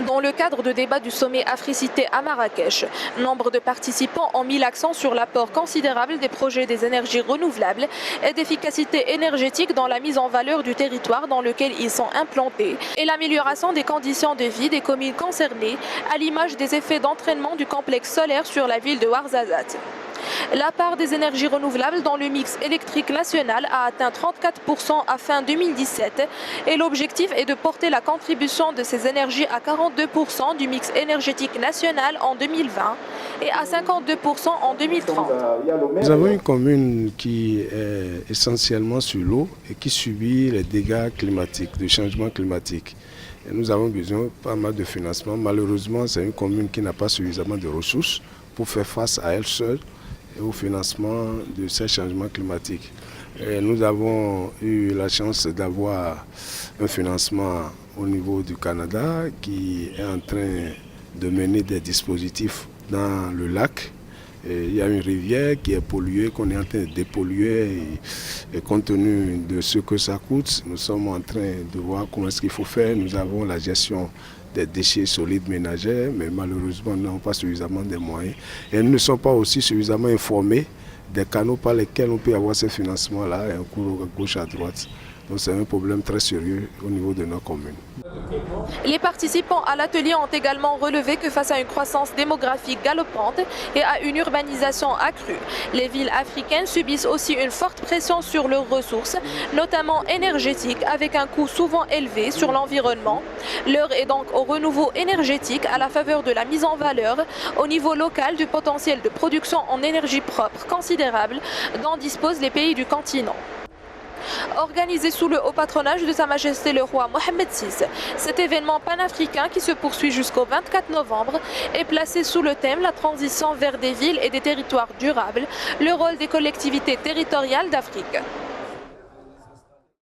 Dans le cadre de débats du sommet Africité à Marrakech, nombre de participants ont mis l'accent sur l'apport considérable des projets des énergies renouvelables et d'efficacité énergétique dans la mise en valeur du territoire dans lequel ils sont implantés et l'amélioration des conditions de vie des communes concernées, à l'image des effets d'entraînement du complexe solaire sur la ville de Ouarzazate. La part des énergies renouvelables dans le mix électrique national a atteint 34% à fin 2017 et l'objectif est de porter la contribution de ces énergies à 42% du mix énergétique national en 2020 et à 52% en 2030. Nous avons une commune qui est essentiellement sur l'eau et qui subit les dégâts climatiques, du changement climatique. Et nous avons besoin de pas mal de financement. Malheureusement, c'est une commune qui n'a pas suffisamment de ressources pour faire face à elle seule et au financement de ces changements climatiques. Et nous avons eu la chance d'avoir un financement au niveau du Canada qui est en train de mener des dispositifs dans le lac. Et il y a une rivière qui est polluée, qu'on est en train de dépolluer et compte tenu de ce que ça coûte, nous sommes en train de voir comment est-ce qu'il faut faire. Nous avons la gestion des déchets solides ménagers, mais malheureusement, nous n'avons pas suffisamment de moyens. Et nous ne sommes pas aussi suffisamment informés des canaux par lesquels on peut avoir ces financements-là, et un cours à gauche, à droite. Donc c'est un problème très sérieux au niveau de nos communes. Les participants à l'atelier ont également relevé que face à une croissance démographique galopante et à une urbanisation accrue, les villes africaines subissent aussi une forte pression sur leurs ressources, notamment énergétiques, avec un coût souvent élevé sur l'environnement. L'heure est donc au renouveau énergétique à la faveur de la mise en valeur au niveau local du potentiel de production en énergie propre considérable dont disposent les pays du continent. Organisé sous le haut patronage de Sa Majesté le roi Mohammed VI, cet événement panafricain qui se poursuit jusqu'au 24 novembre est placé sous le thème La transition vers des villes et des territoires durables, le rôle des collectivités territoriales d'Afrique.